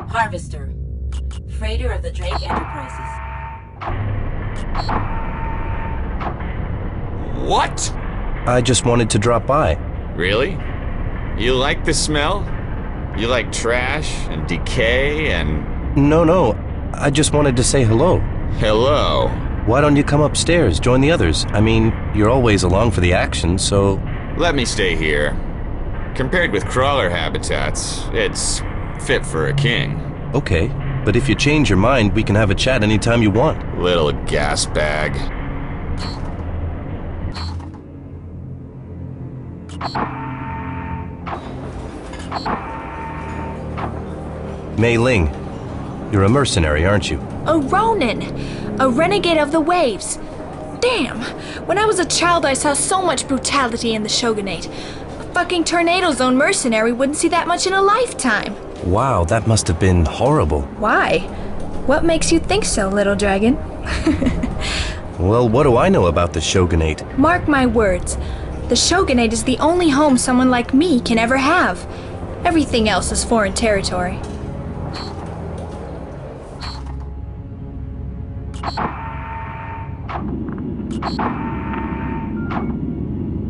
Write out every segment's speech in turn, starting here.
Harvester. Freighter of the Drake Enterprises. What? I just wanted to drop by. Really? You like the smell? You like trash and decay and... No. I just wanted to say hello. Hello. Why don't you come upstairs, join the others? I mean, you're always along for the action, so... Let me stay here. Compared with crawler habitats, it's fit for a king. Okay, but if you change your mind, we can have a chat anytime you want. Little gas bag. Mei Ling, you're a mercenary, aren't you? A Ronin! A renegade of the waves! Damn! When I was a child, I saw so much brutality in the Shogunate. A fucking Tornado Zone mercenary wouldn't see that much in a lifetime. Wow, that must have been horrible. Why? What makes you think so, little dragon? Well, what do I know about the Shogunate? Mark my words. The Shogunate is the only home someone like me can ever have. Everything else is foreign territory.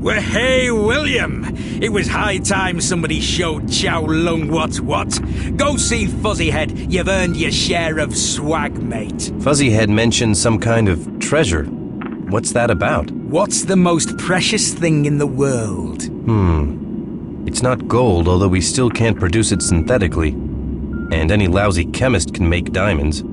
Well, hey, William! It was high time somebody showed Chow Lung what's what. Go see Fuzzyhead. You've earned your share of swag, mate. Fuzzyhead mentioned some kind of treasure. What's that about? What's the most precious thing in the world? It's not gold, although we still can't produce it synthetically. And any lousy chemist can make diamonds.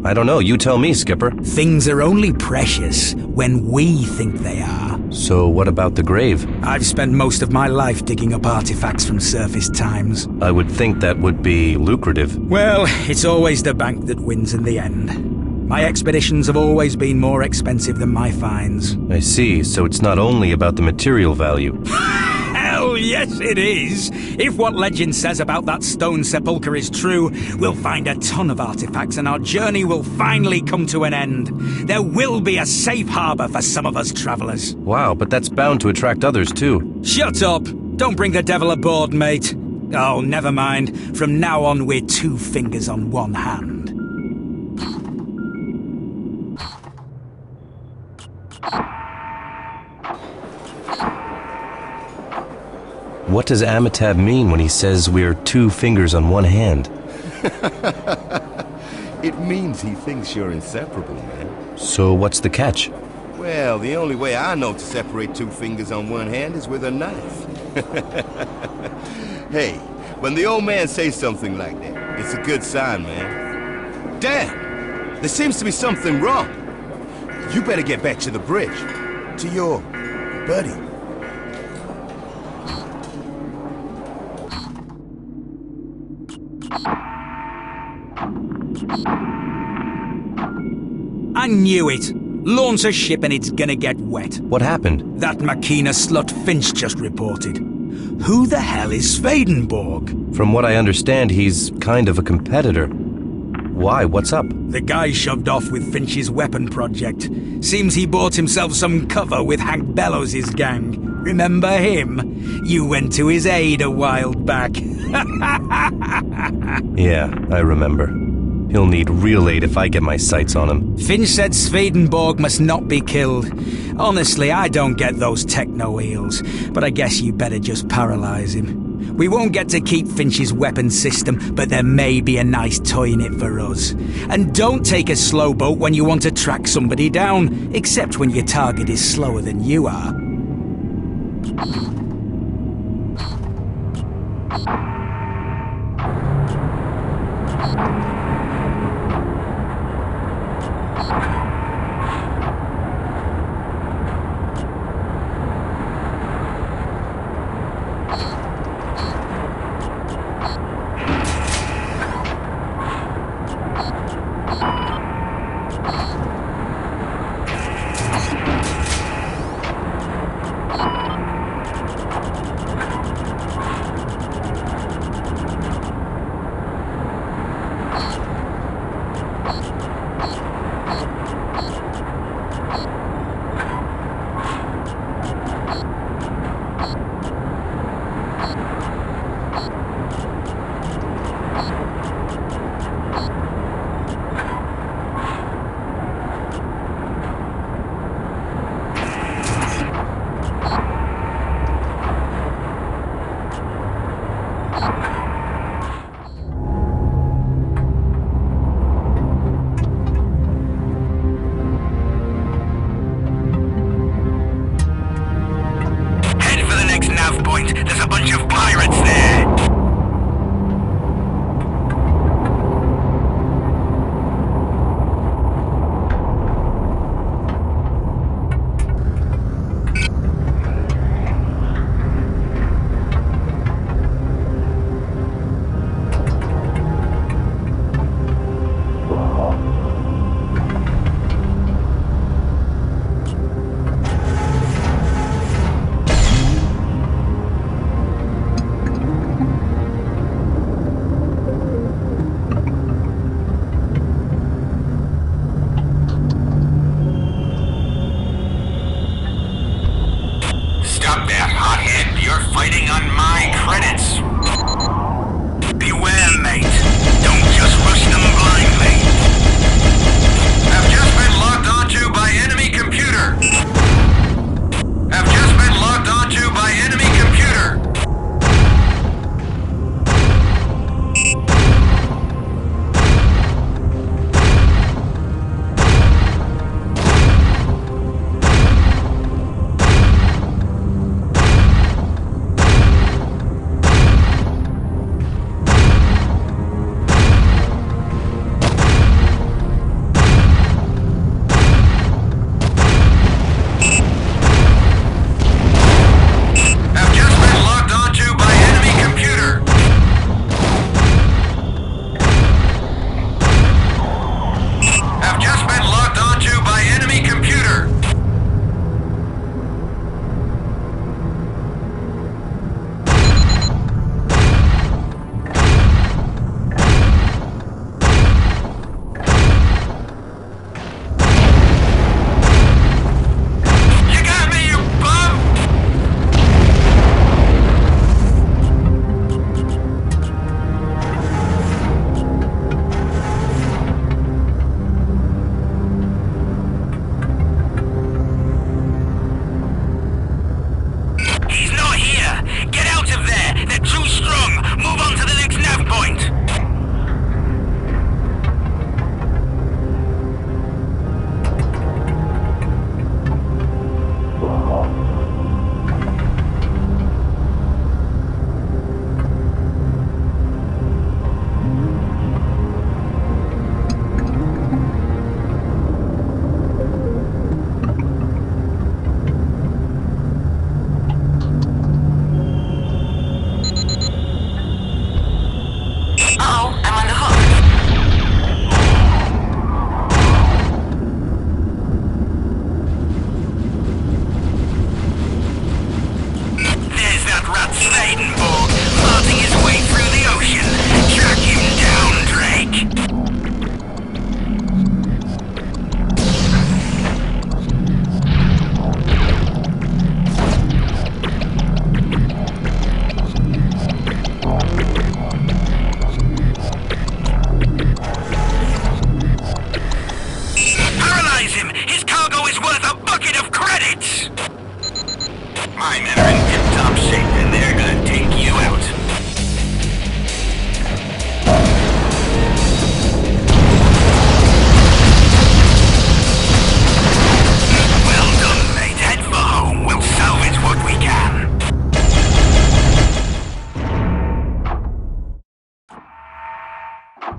I don't know, you tell me, Skipper. Things are only precious when we think they are. So what about the grave? I've spent most of my life digging up artifacts from surface times. I would think that would be lucrative. Well, it's always the bank that wins in the end. My expeditions have always been more expensive than my finds. I see, so it's not only about the material value. Hell yes it is! If what legend says about that stone sepulchre is true, we'll find a ton of artifacts and our journey will finally come to an end. There will be a safe harbor for some of us travelers. Wow, but that's bound to attract others too. Shut up! Don't bring the devil aboard, mate. Oh, never mind. From now on, we're 2 fingers on one hand. What does Amitab mean when he says we're 2 fingers on one hand? It means he thinks you're inseparable, man. So what's the catch? Well, the only way I know to separate 2 fingers on one hand is with a knife. Hey, when the old man says something like that, it's a good sign, man. Damn! There seems to be something wrong. You better get back to the bridge. To your buddy. I knew it. Launch a ship and it's gonna get wet. What happened? That Machina slut Finch just reported. Who the hell is Swedenborg? From what I understand, he's kind of a competitor. Why? What's up? The guy shoved off with Finch's weapon project. Seems he bought himself some cover with Hank Bellows' gang. Remember him? You went to his aid a while back. Yeah, I remember. He'll need real aid if I get my sights on him. Finch said Swedenborg must not be killed. Honestly, I don't get those techno-eels, but I guess you better just paralyze him. We won't get to keep Finch's weapon system, but there may be a nice toy in it for us. And don't take a slow boat when you want to track somebody down, except when your target is slower than you are.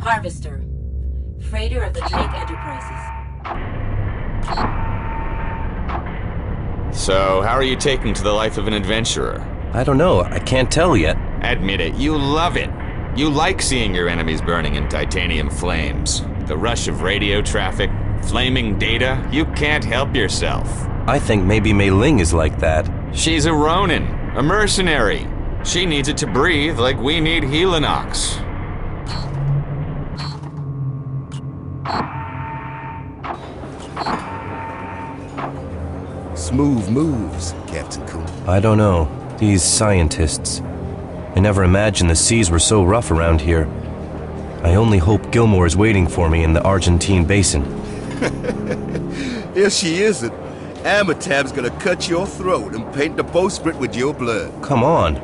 Harvester. Freighter of the Drake Enterprises. So, how are you taking to the life of an adventurer? I don't know, I can't tell yet. Admit it, you love it. You like seeing your enemies burning in titanium flames. The rush of radio traffic, flaming data, you can't help yourself. I think maybe Mei Ling is like that. She's a Ronin, a mercenary. She needs it to breathe like we need AquaNox. Smooth moves, Captain Cool. I don't know. These scientists. I never imagined the seas were so rough around here. I only hope Gilmore is waiting for me in the Argentine Basin. If she isn't, Amitab's gonna cut your throat and paint the bowsprit with your blood. Come on.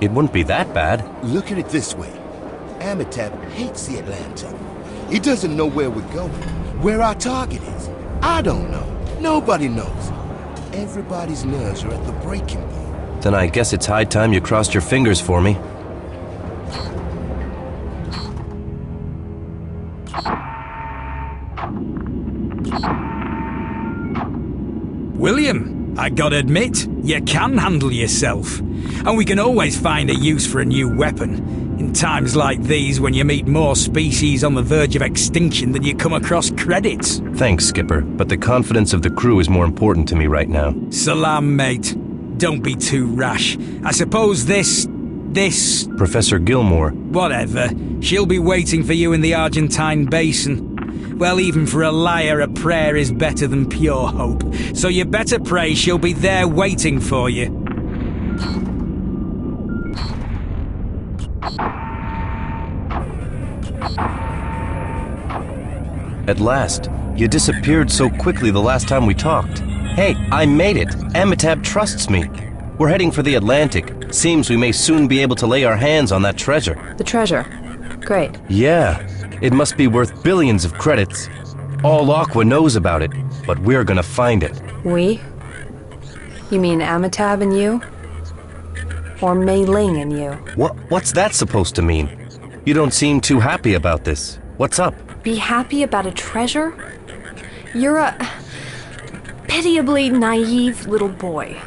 It wouldn't be that bad. Look at it this way. Amitab hates the Atlanta. He doesn't know where we're going, where our target is. I don't know. Nobody knows. Everybody's nerves are at the breaking point. Then I guess it's high time you crossed your fingers for me. William, I gotta admit, you can handle yourself. And we can always find a use for a new weapon. In times like these, when you meet more species on the verge of extinction than you come across credits. Thanks, Skipper, but the confidence of the crew is more important to me right now. Salam, mate. Don't be too rash. I suppose this... Professor Gilmore. Whatever. She'll be waiting for you in the Argentine Basin. Well, even for a liar, a prayer is better than pure hope. So you better pray she'll be there waiting for you. At last. You disappeared so quickly the last time we talked. Hey, I made it. Amitab trusts me. We're heading for the Atlantic. Seems we may soon be able to lay our hands on that treasure. The treasure? Great. Yeah. It must be worth billions of credits. All Aqua knows about it, but we're gonna find it. We? You mean Amitab and you? Or Mei Ling and you? What's that supposed to mean? You don't seem too happy about this. What's up? Be happy about a treasure? You're a pitiably naive little boy.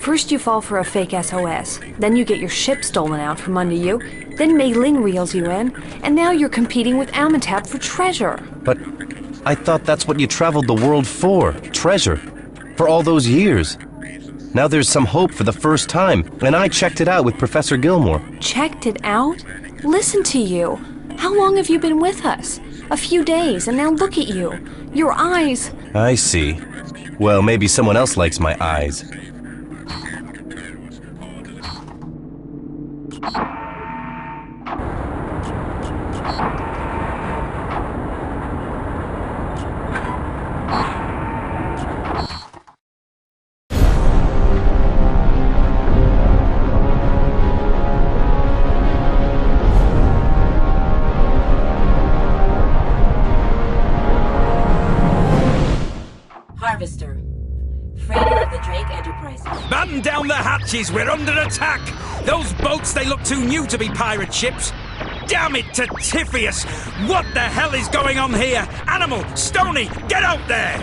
First you fall for a fake SOS, then you get your ship stolen out from under you, then Mei Ling reels you in, and now you're competing with Amitab for treasure. But I thought that's what you traveled the world for, treasure, for all those years. Now there's some hope for the first time, and I checked it out with Professor Gilmore. Checked it out? Listen to you. How long have you been with us? A few days, and now look at you. Your eyes... I see. Well, maybe someone else likes my eyes. Harvester. Freighter of the Drake Enterprises. Batten down the hatches, we're under attack! Those boats, they look too new to be pirate ships. Damn it to Tiffeus! What the hell is going on here? Animal, Stony, get out there!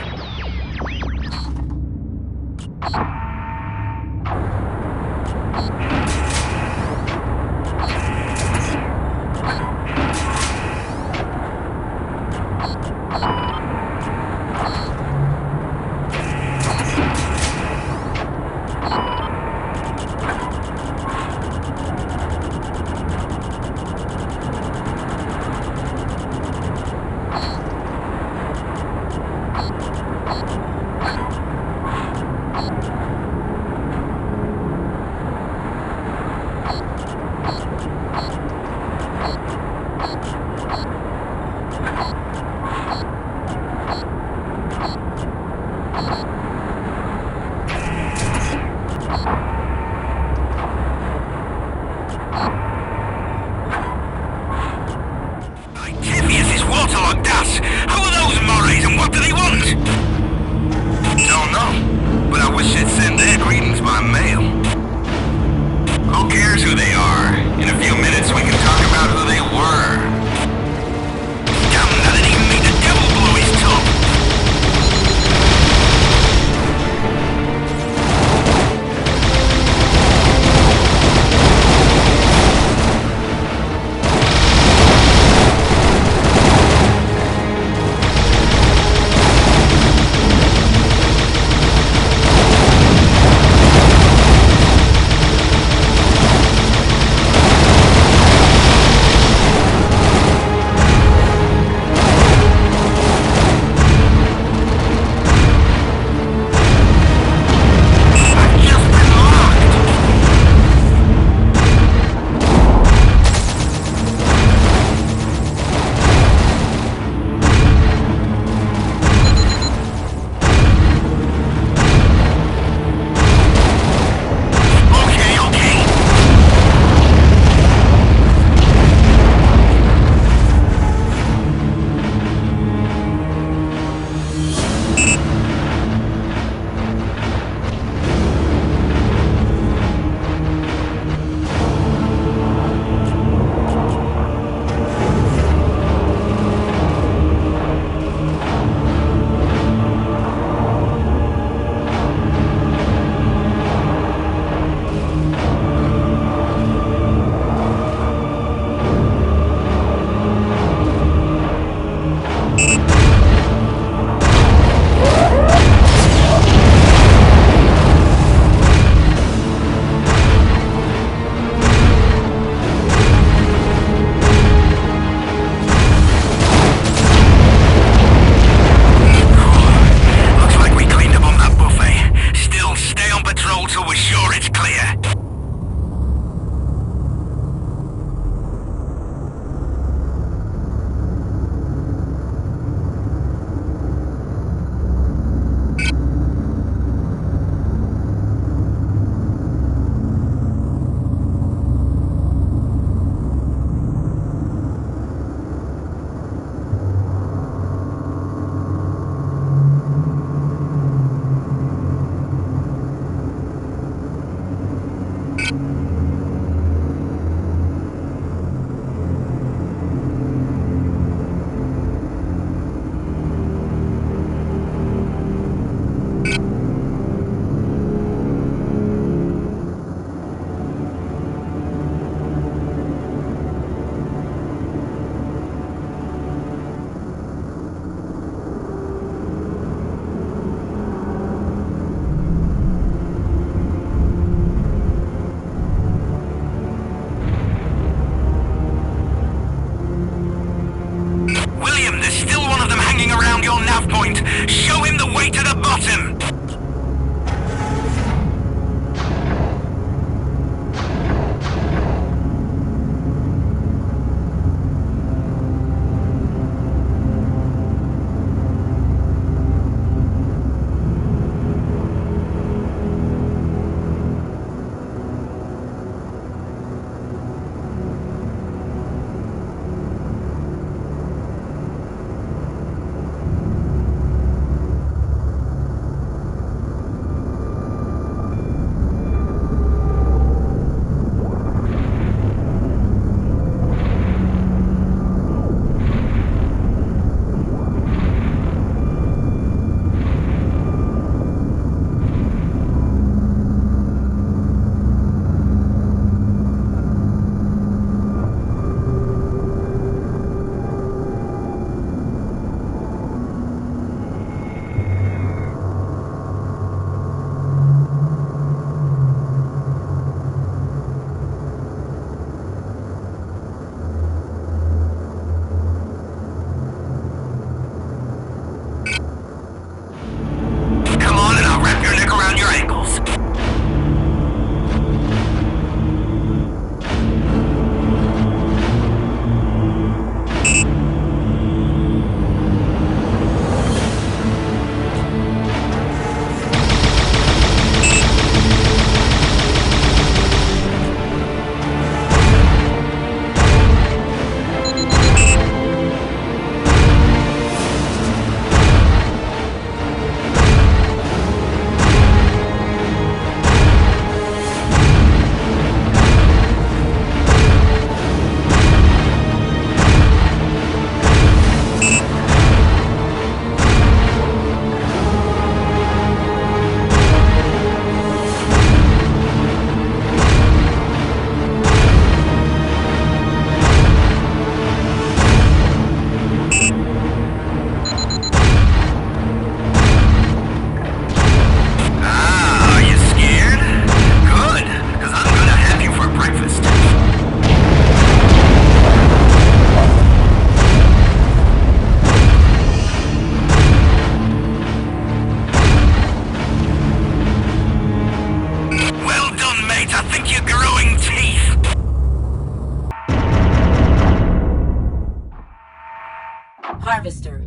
Harvester.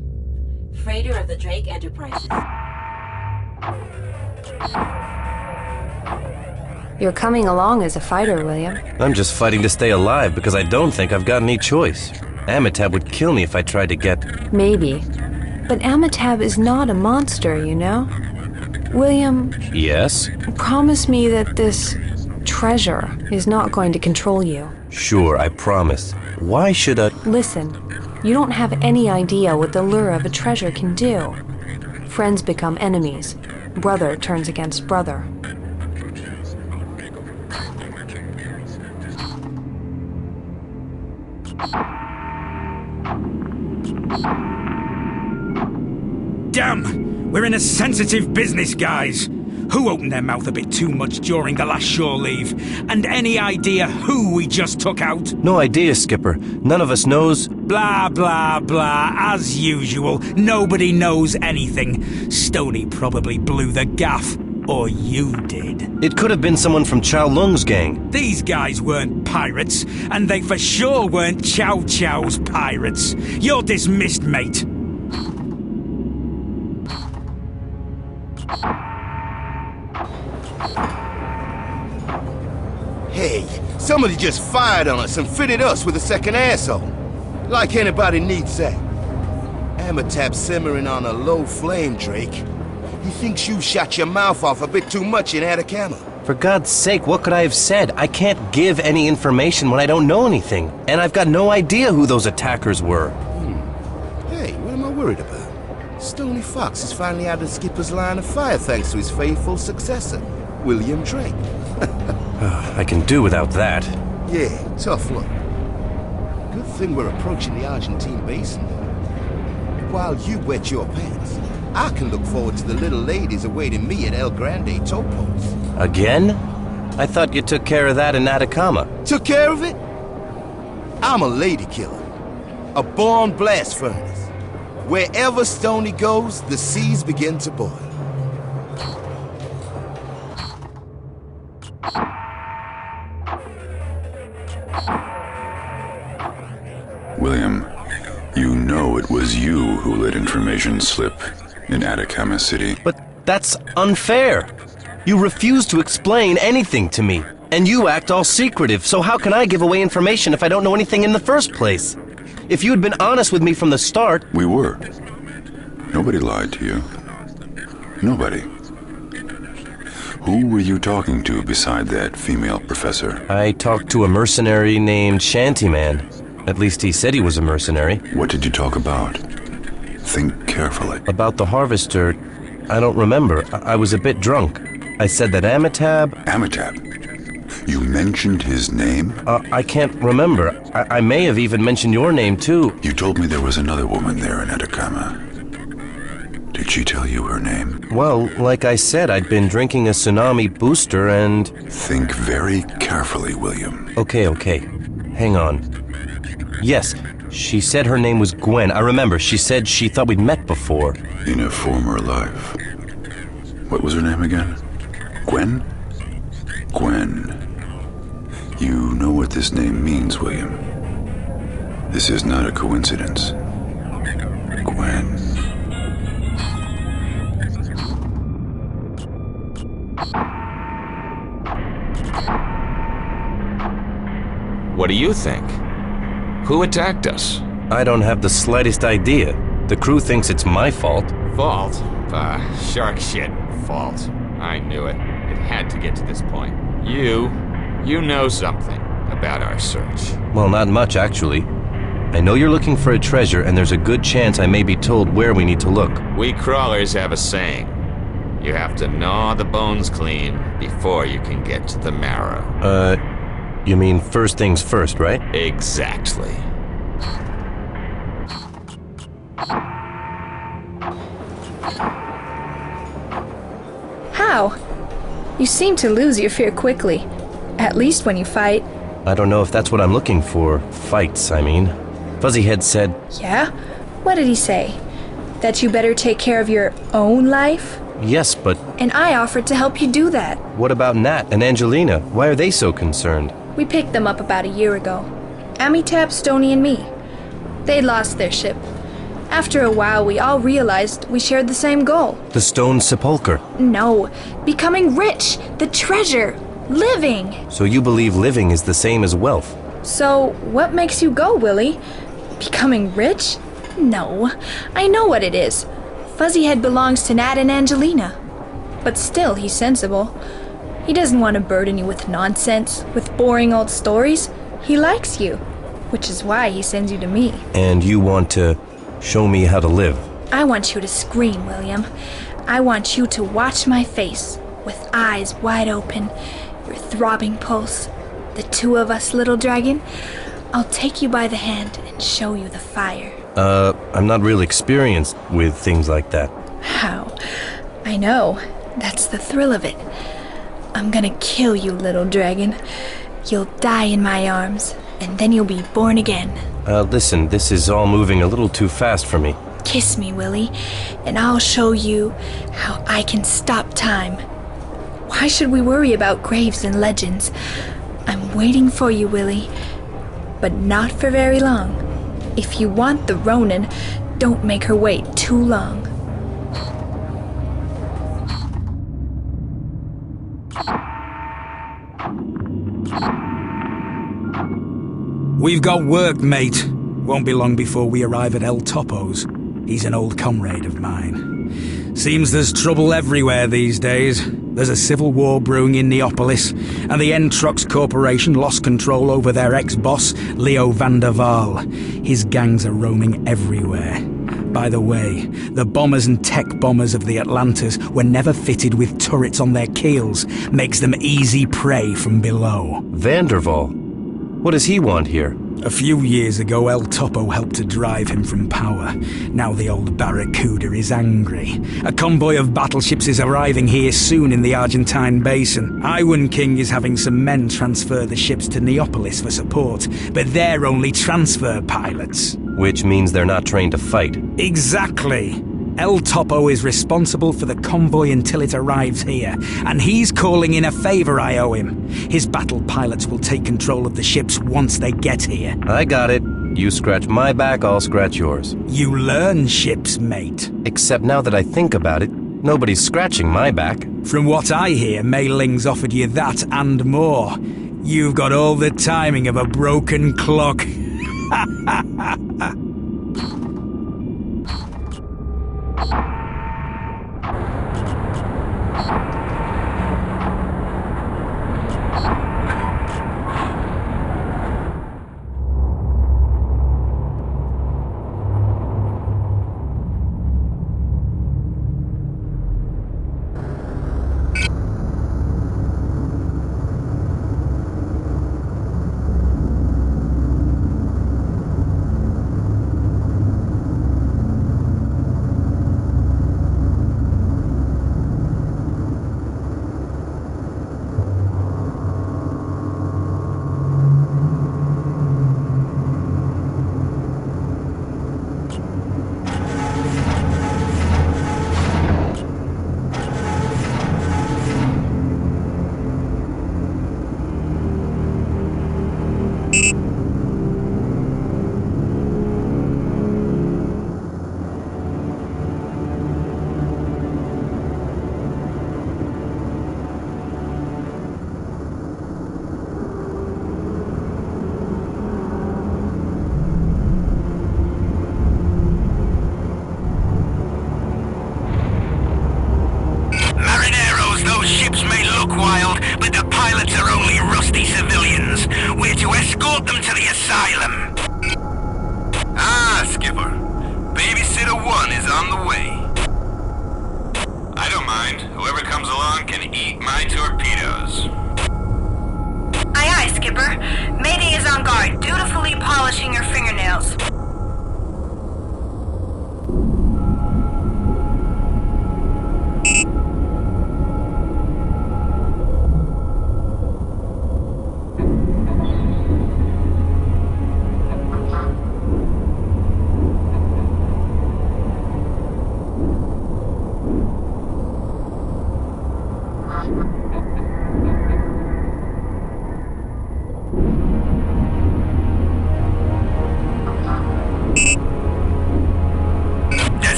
Freighter of the Drake Enterprises. You're coming along as a fighter, William. I'm just fighting to stay alive because I don't think I've got any choice. Amitab would kill me if I tried to get... Maybe. But Amitab is not a monster, you know? William... Yes? Promise me that this treasure is not going to control you. Sure, I promise. Why should I... Listen, you don't have any idea what the lure of a treasure can do. Friends become enemies. Brother turns against brother. Damn! We're in a sensitive business, guys. Who opened their mouth a bit too much during the last shore leave? And any idea who we just took out? No idea, Skipper. None of us knows... Blah, blah, blah. As usual, nobody knows anything. Stoney probably blew the gaff. Or you did. It could have been someone from Chow Lung's gang. These guys weren't pirates, and they for sure weren't Chow Chow's pirates. You're dismissed, mate. Hey, somebody just fired on us and fitted us with a second asshole. Like anybody needs that. Amitab simmering on a low flame, Drake. He thinks you shut your mouth off a bit too much in Atacama. For God's sake, what could I have said? I can't give any information when I don't know anything. And I've got no idea who those attackers were. Hey, what am I worried about? Stony Fox is finally out of the skipper's line of fire thanks to his faithful successor, William Drake. I can do without that. Yeah, tough luck. Good thing we're approaching the Argentine Basin. While you wet your pants, I can look forward to the little ladies awaiting me at El Grande Topos. Again? I thought you took care of that in Atacama. Took care of it? I'm a lady killer. A born blast furnace. Wherever Stoney goes, the seas begin to boil. William, you know it was you who let information slip in Atacama City. But that's unfair. You refuse to explain anything to me. And you act all secretive, so how can I give away information if I don't know anything in the first place? If you had been honest with me from the start... We were. Nobody lied to you. Nobody. Who were you talking to beside that female professor? I talked to a mercenary named Shantyman. At least he said he was a mercenary. What did you talk about? Think carefully. About the Harvester, I don't remember. I was a bit drunk. I said that Amitab... Amitab? You mentioned his name? I can't remember. I may have even mentioned your name, too. You told me there was another woman there in Atacama. Did she tell you her name? Well, like I said, I'd been drinking a tsunami booster and... Think very carefully, William. Okay. Hang on. Yes, she said her name was Gwen. I remember. She said she thought we'd met before. In a former life. What was her name again? Gwen? Gwen. You know what this name means, William. This is not a coincidence. Gwen. What do you think? Who attacked us? I don't have the slightest idea. The crew thinks it's my fault. Fault? Shark shit. Fault. I knew it. It had to get to this point. You know something about our search. Well, not much, actually. I know you're looking for a treasure, and there's a good chance I may be told where we need to look. We crawlers have a saying. You have to gnaw the bones clean before you can get to the marrow. You mean first things first, right? Exactly. How? You seem to lose your fear quickly. At least when you fight. I don't know if that's what I'm looking for. Fights, I mean. Fuzzyhead said... Yeah? What did he say? That you better take care of your own life? Yes, but... And I offered to help you do that. What about Nat and Angelina? Why are they so concerned? We picked them up about a year ago. Amitab, Stoney, and me. They'd lost their ship. After a while, we all realized we shared the same goal. The stone sepulcher. No, becoming rich, the treasure, living. So you believe living is the same as wealth? So, what makes you go, Willie? Becoming rich? No, I know what it is. Fuzzyhead belongs to Nat and Angelina. But still, he's sensible. He doesn't want to burden you with nonsense, with boring old stories. He likes you, which is why he sends you to me. And you want to show me how to live? I want you to scream, William. I want you to watch my face, with eyes wide open, your throbbing pulse. The two of us, little dragon. I'll take you by the hand and show you the fire. I'm not real experienced with things like that. How? I know. That's the thrill of it. I'm gonna kill you, little dragon. You'll die in my arms, and then you'll be born again. Listen, this is all moving a little too fast for me. Kiss me, Willie, and I'll show you how I can stop time. Why should we worry about graves and legends? I'm waiting for you, Willie, but not for very long. If you want the Ronin, don't make her wait too long. We've got work, mate. Won't be long before we arrive at El Topo's. He's an old comrade of mine. Seems there's trouble everywhere these days. There's a civil war brewing in Neapolis, and the Entrox Corporation lost control over their ex-boss, Leo van der Waal. His gangs are roaming everywhere. By the way, the bombers and tech bombers of the Atlantas were never fitted with turrets on their keels. Makes them easy prey from below. Van der Waal? What does he want here? A few years ago, El Topo helped to drive him from power. Now the old Barracuda is angry. A convoy of battleships is arriving here soon in the Argentine Basin. Iwan King is having some men transfer the ships to Neapolis for support, but they're only transfer pilots. Which means they're not trained to fight. Exactly. El Topo is responsible for the convoy until it arrives here, and he's calling in a favor I owe him. His battle pilots will take control of the ships once they get here. I got it. You scratch my back, I'll scratch yours. You learn ships, mate. Except now that I think about it, nobody's scratching my back. From what I hear, Mei Ling's offered you that and more. You've got all the timing of a broken clock.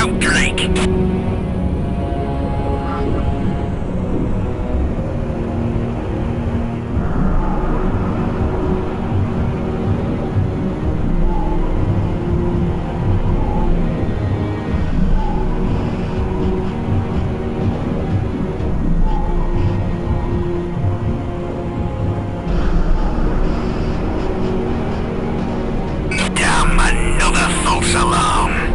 out, Drake. Damn, another false alarm.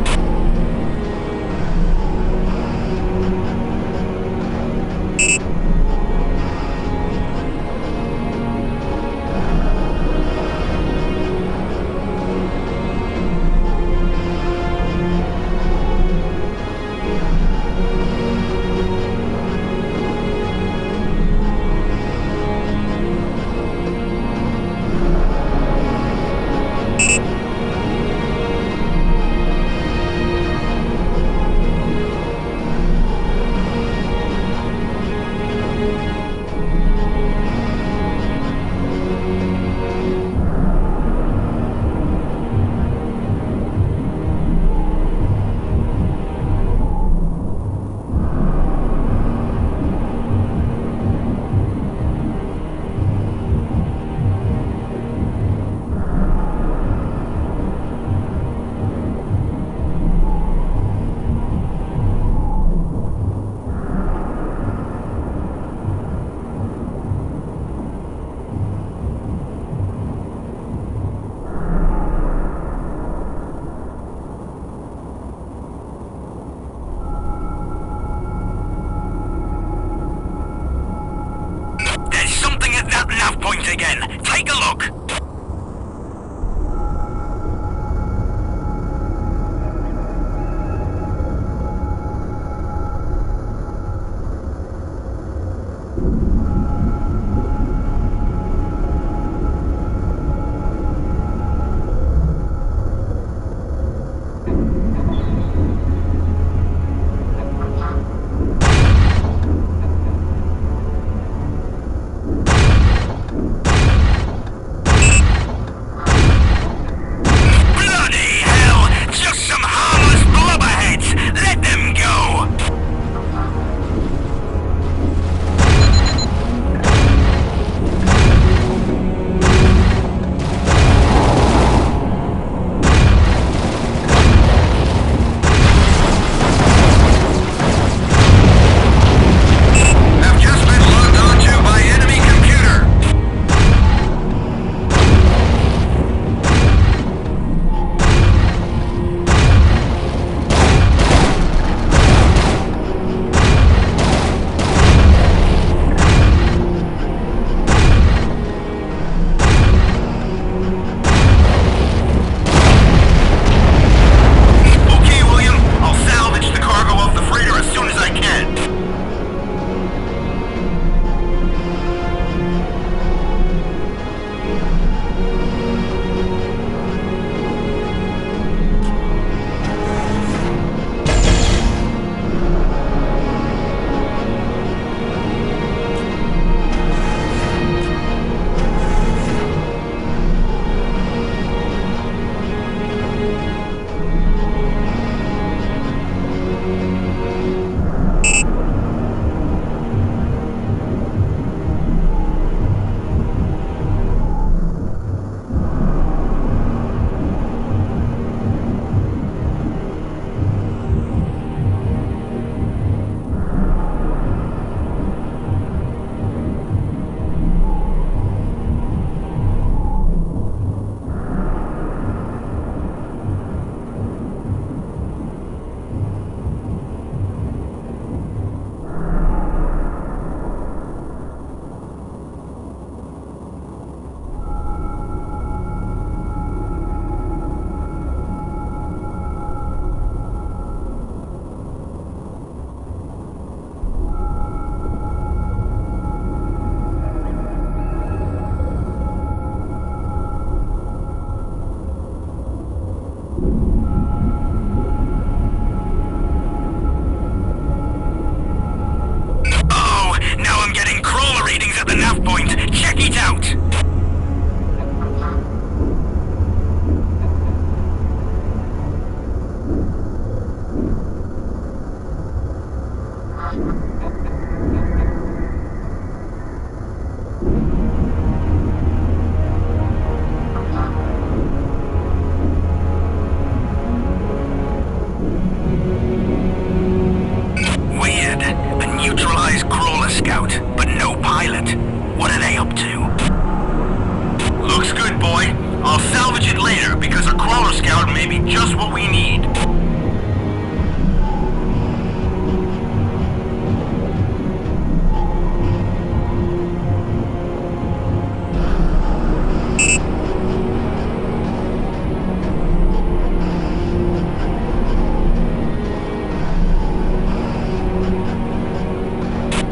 it later, because a crawler scout may be just what we need.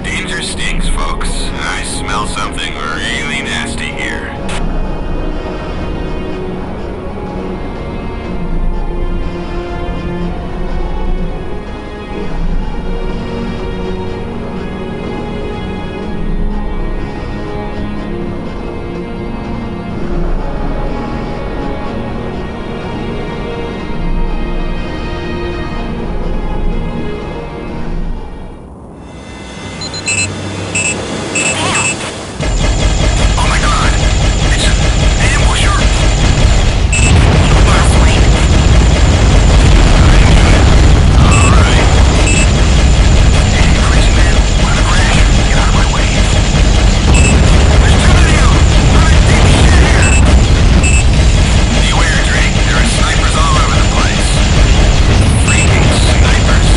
Danger stinks, folks. I smell something really nasty here. Oh my god! It's an ambusher! Alright. Hey, crazy man, wanna crash? Get out of my way. There's too many of them! I'm in deep shit here! Beware, Drake. There are snipers all over the place. Freaking snipers.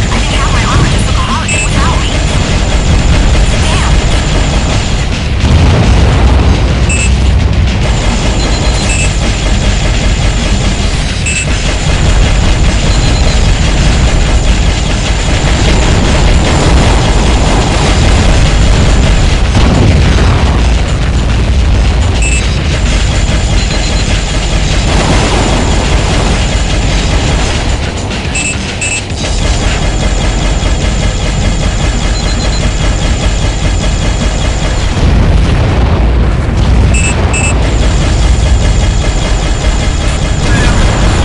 I think half my armor just took a holiday without me. Damn.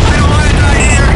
I don't want to die here.